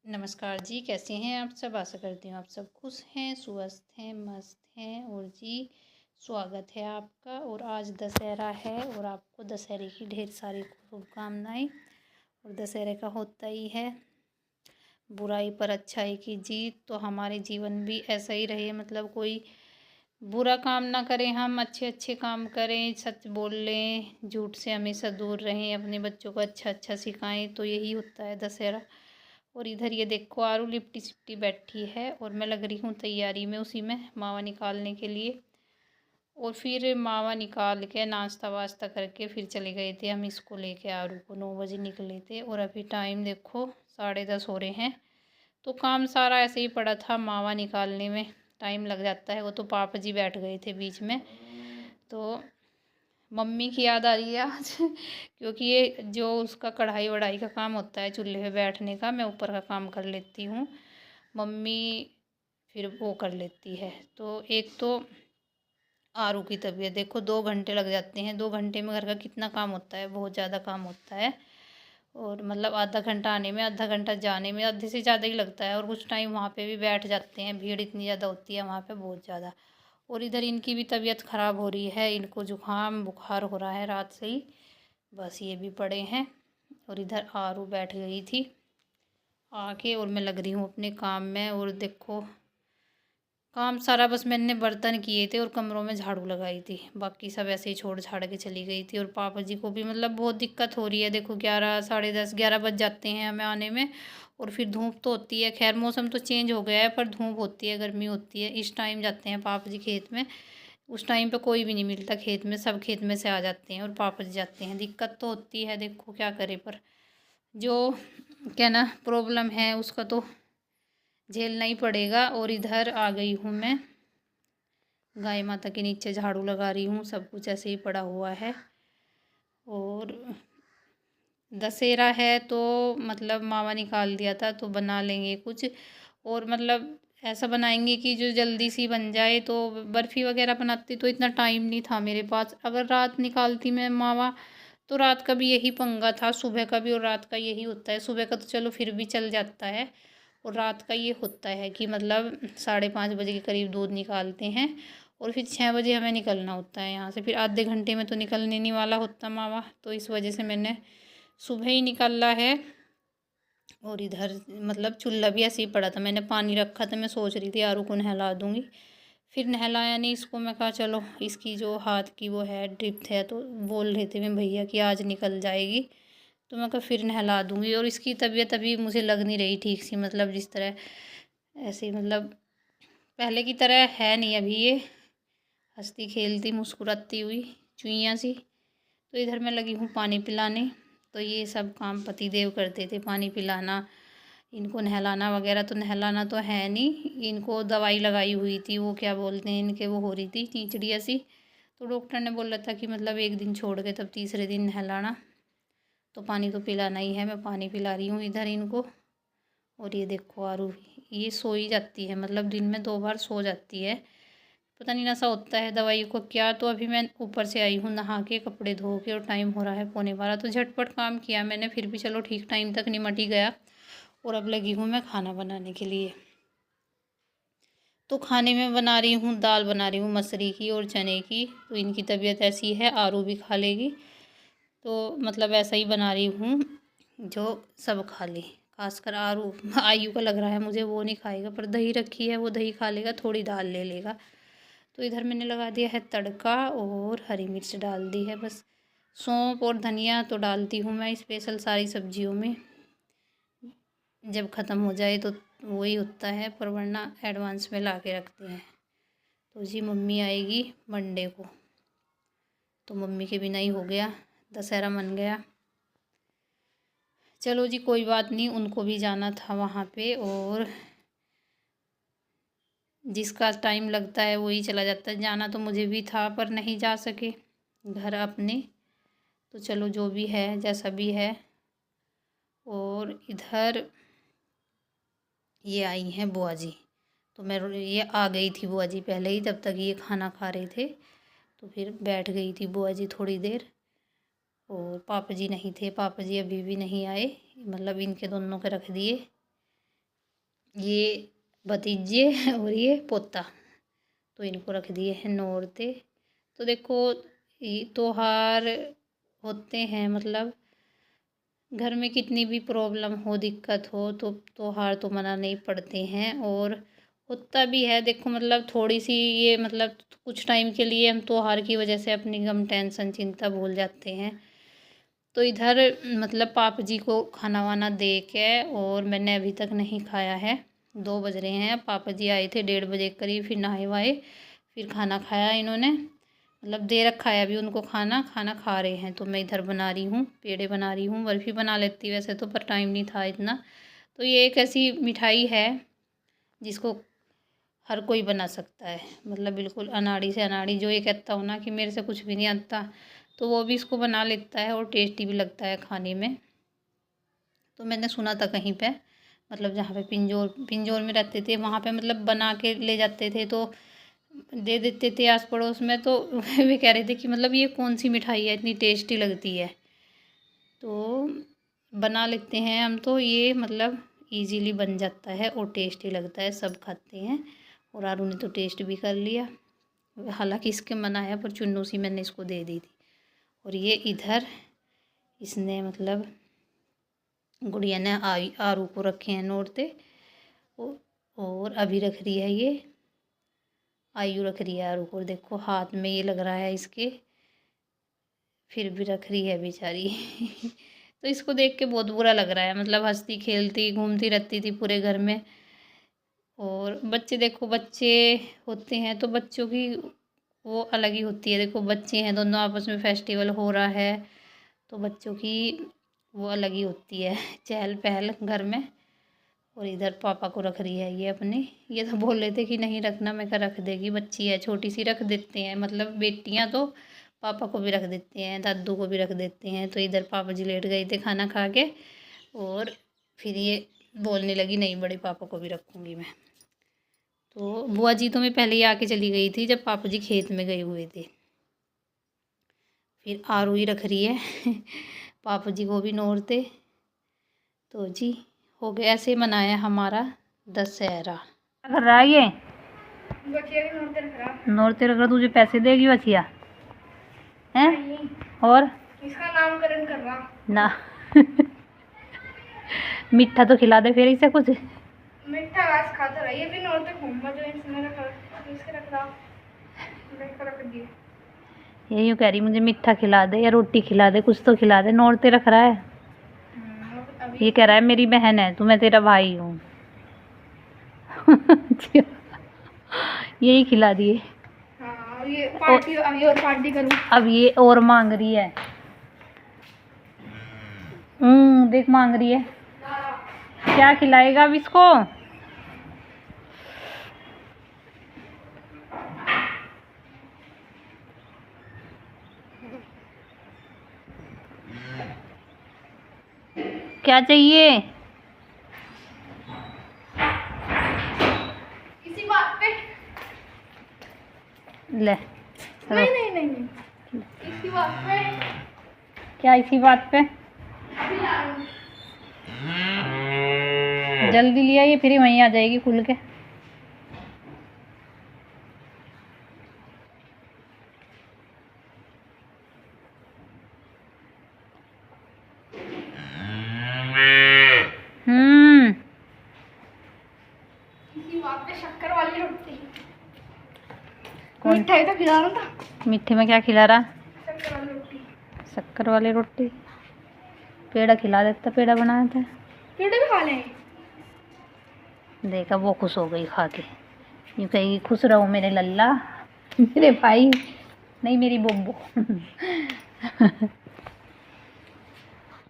नमस्कार जी, कैसे हैं आप सब। आशा करती हूँ आप सब खुश हैं, स्वस्थ हैं, मस्त हैं। और जी, स्वागत है आपका। और आज दशहरा है और आपको दशहरे की ढेर सारी शुभकामनाएं। और दशहरे का होता ही है बुराई पर अच्छाई की जीत। तो हमारे जीवन भी ऐसा ही रहे, मतलब कोई बुरा काम ना करें, हम अच्छे अच्छे काम करें, सच बोल लें, झूठ से हमेशा दूर रहें, अपने बच्चों को अच्छा अच्छा सिखाएं। तो यही होता है दशहरा। और इधर ये देखो आरू लिपटी सिपटी बैठी है और मैं लग रही हूँ तैयारी में, उसी में मावा निकालने के लिए। और फिर मावा निकाल के नाश्ता वास्ता करके फिर चले गए थे हम इसको लेके। आरू को 9 बजे निकले थे और अभी टाइम देखो 10:30 हो रहे हैं। तो काम सारा ऐसे ही पड़ा था, मावा निकालने में टाइम लग जाता है। वो तो पापा जी बैठ गए थे बीच में, तो मम्मी की याद आ रही है आज क्योंकि ये जो उसका कढ़ाई वढ़ाई का काम होता है चूल्हे पे बैठने का, मैं ऊपर का काम कर लेती हूँ, मम्मी फिर वो कर लेती है। तो एक तो आरू की तबीयत देखो, 2 घंटे लग जाते हैं। 2 घंटे में घर का कितना काम होता है, बहुत ज़्यादा काम होता है। और मतलब आधा घंटा आने में, आधा घंटा जाने में, आधे से ज़्यादा ही लगता है। और कुछ टाइम वहाँ पे भी बैठ जाते हैं, भीड़ इतनी ज़्यादा होती है वहाँ पे, बहुत ज़्यादा। और इधर इनकी भी तबीयत ख़राब हो रही है, इनको जुकाम बुखार हो रहा है रात से ही, बस ये भी पड़े हैं। और इधर आरू बैठ गई थी आके और मैं लग रही हूँ अपने काम में। और देखो काम सारा, बस मैंने बर्तन किए थे और कमरों में झाड़ू लगाई थी, बाकी सब ऐसे ही छोड़ छाड़ के चली गई थी। और पापा जी को भी मतलब बहुत दिक्कत हो रही है, देखो 11 10:30 11 बज जाते हैं हमें आने में। और फिर धूप तो होती है, खैर मौसम तो चेंज हो गया है पर धूप होती है, गर्मी होती है। इस टाइम जाते हैं पापा जी खेत में, उस टाइम पे कोई भी नहीं मिलता खेत में, सब खेत में से आ जाते हैं और पापा जी जाते हैं। दिक्कत तो होती है, देखो क्या करे, पर जो क्या ना प्रॉब्लम है उसका तो झेलना ही पड़ेगा। और इधर आ गई हूँ मैं गाय माता के नीचे, झाड़ू लगा रही हूँ, सब कुछ ऐसे ही पड़ा हुआ है। और दशहरा है तो मतलब मावा निकाल दिया था तो बना लेंगे कुछ, और मतलब ऐसा बनाएंगे कि जो जल्दी सी बन जाए। तो बर्फ़ी वगैरह बनाती तो इतना टाइम नहीं था मेरे पास, अगर रात निकालती मैं मावा तो रात का भी यही पंगा था, सुबह का भी और रात का यही होता है। सुबह का तो चलो फिर भी चल जाता है, और रात का ये होता है कि मतलब 5:30 बजे के करीब दूध निकालते हैं और फिर 6 बजे हमें निकलना होता है यहाँ से। फिर आधे घंटे में तो निकलने नहीं वाला होता मावा, तो इस वजह से मैंने सुबह ही निकाला है। और इधर मतलब चूल्हा भी ऐसे ही पड़ा था, मैंने पानी रखा था, मैं सोच रही थी आरू को नहला दूँगी, फिर नहलाया नहीं इसको। मैं कहा चलो इसकी जो हाथ की वो है ड्रिप है, तो बोल रहे थे मैं भैया कि आज निकल जाएगी, तो मैं कहा फिर नहला दूँगी। और इसकी तबीयत अभी मुझे लग नहीं रही ठीक सी, मतलब जिस तरह ऐसे मतलब पहले की तरह है नहीं अभी ये, हंसती खेलती मुस्कुराती हुई चुईयाँ सी। तो इधर मैं लगी हूँ पानी पिलाने, तो ये सब काम पति देव करते थे, पानी पिलाना, इनको नहलाना वगैरह। तो नहलाना तो है नहीं, इनको दवाई लगाई हुई थी, वो क्या बोलते हैं इनके, वो हो रही थी चींचड़िया सी, तो डॉक्टर ने बोला था कि मतलब एक दिन छोड़ के तब तीसरे दिन नहलाना। तो पानी तो पिलाना ही है, मैं पानी पिला रही हूँ इधर इनको। और ये देखो आरू, ये सो ही जाती है, मतलब दिन में 2 बार सो जाती है, पता नहीं नशा होता है दवाई को क्या। तो अभी मैं ऊपर से आई हूँ नहा के, कपड़े धो के, और टाइम हो रहा है 11:15, तो झटपट काम किया मैंने, फिर भी चलो ठीक टाइम तक निमट ही गया। और अब लगी हूँ मैं खाना बनाने के लिए। तो खाने में बना रही हूँ, दाल बना रही हूँ मसूरी की और चने की। तो इनकी तबीयत ऐसी है, आरू भी खा लेगी, तो मतलब ऐसा ही बना रही हूँ जो सब खा ले। खासकर आरू, आयु का लग रहा है मुझे वो नहीं खाएगा, पर दही रखी है वो दही खा लेगा, थोड़ी दाल ले लेगा। तो इधर मैंने लगा दिया है तड़का और हरी मिर्च डाल दी है बस। सौंफ और धनिया तो डालती हूँ मैं स्पेशल सारी सब्जियों में, जब ख़त्म हो जाए तो वही होता है, पर वरना एडवांस में ला के रखते हैं। तो जी मम्मी आएगी मंडे को, तो मम्मी के बिना ही हो गया, दशहरा मन गया। चलो जी कोई बात नहीं, उनको भी जाना था वहाँ पे, और जिसका टाइम लगता है वही चला जाता है। जाना तो मुझे भी था पर नहीं जा सके घर अपने, तो चलो जो भी है जैसा भी है। और इधर ये आई हैं बुआ जी, तो मैं ये आ गई थी बुआ जी पहले ही, तब तक ये खाना खा रहे थे, तो फिर बैठ गई थी बुआ जी थोड़ी देर। और पापा जी नहीं थे, पापा जी अभी भी नहीं आए, मतलब इनके दोनों के रख दिए ये भतीजे और ये पोता, तो इनको रख दिए हैं नौरते। तो देखो त्योहार होते हैं, मतलब घर में कितनी भी प्रॉब्लम हो, दिक्कत हो, तो त्योहार तो मनाने ही पड़ते हैं। और होता भी है देखो, मतलब थोड़ी सी ये, मतलब कुछ टाइम के लिए हम त्योहार की वजह से अपनी गम, टेंशन, चिंता भूल जाते हैं। तो इधर मतलब पाप जी को खाना वाना दे के, और मैंने अभी तक नहीं खाया है। 2 बज रहे हैं, पापा जी आए थे 1:30 बजे करीब, फिर नहाए वाए, फिर खाना खाया इन्होंने, मतलब दे रखा है अभी उनको खाना खा रहे हैं। तो मैं इधर बना रही हूँ, पेड़े बना रही हूँ, बर्फ़ी बना लेती वैसे तो, पर टाइम नहीं था इतना। तो ये एक ऐसी मिठाई है जिसको हर कोई बना सकता है, मतलब बिल्कुल अनाड़ी से अनाड़ी। जो ये कहता हो ना कि मेरे से कुछ भी नहीं आता, तो वो भी इसको बना लेता है, और टेस्टी भी लगता है खाने में। तो मैंने सुना था कहीं पे, मतलब जहाँ पे पिंजौर में रहते थे वहाँ पे, मतलब बना के ले जाते थे तो दे देते थे आस पड़ोस में। तो वे कह रहे थे कि मतलब ये कौन सी मिठाई है, इतनी टेस्टी लगती है। तो बना लेते हैं हम तो, ये मतलब इजीली बन जाता है और टेस्टी लगता है, सब खाते हैं। और आरू ने तो टेस्ट भी कर लिया, हालांकि इसके मना है, पर चुन्नू सी मैंने इसको दे दी थी। और ये इधर इसने मतलब गुड़िया ने आरू को रखे हैं नोरते, और अभी रख रही है ये आयु, रख रही है आरू को। देखो हाथ में ये लग रहा है इसके, फिर भी रख रही है बेचारी। तो इसको देख के बहुत बुरा लग रहा है, मतलब हंसती खेलती घूमती रहती थी पूरे घर में। और बच्चे देखो, बच्चे होते हैं तो बच्चों की वो अलग ही होती है। देखो बच्चे हैं, दोनों आपस में फेस्टिवल हो रहा है, तो बच्चों की वो अलग ही होती है, चहल पहल घर में। और इधर पापा को रख रही है ये अपने। ये तो बोल रहे थे कि नहीं रखना, मैं कहा रख देगी, बच्ची है छोटी सी, रख देते हैं, मतलब बेटियां तो पापा को भी रख देते हैं, दादू को भी रख देते हैं। तो इधर पापा जी लेट गए थे खाना खा के, और फिर ये बोलने लगी नहीं बड़े पापा को भी रखूँगी मैं। तो बुआ जी तो मैं पहले ही आके चली गई थी जब पापा जी खेत में गए हुए थे। फिर आरू ही रख रही है पापा जी को भी नोरते। तो जी हो गया, ऐसे मनाया हमारा दशहरा। कर रहा है ये नोरते रख रहा, तुझे पैसे देगी बचिया हैं? और इसका नामकरण कर रहा ना मीठा तो खिला दे फिर इसे कुछ। मीठा घास खाता रहा, ये भी नोरते घूमवा जो इसने रख रहा रख दिए। ये यूँ कह रही मुझे मीठा खिला दे या रोटी खिला दे, कुछ तो खिला दे, नोरते रख रहा है। ये कह रहा है मेरी बहन है तो मैं तेरा भाई हूँ। यही खिला दिए। हाँ, ये पार्टी अभी और पार्टी करूँ। अब ये और मांग रही है, देख मांग रही है, क्या खिलाएगा अब इसको? क्या चाहिए? इसी बात पे ले नहीं इसी बात पे। क्या इसी बात पे? जल्दी लिया, ये फिर वहीं आ जाएगी खुल के। इसी बात पे शक्कर वाली रोटी। मिठाई तो खिलाना था। मीठे में क्या खिला रहा? शक्कर वाली रोटी। शक्कर वाली रोटी? पेड़ा खिला देता, पेड़ा बनाया था। पेड़े भी खा लें। देखा, वो खुश हो गई खा के, यूँ कहेगी खुश रहो मेरे लल्ला, मेरे भाई, नहीं मेरी बोबो।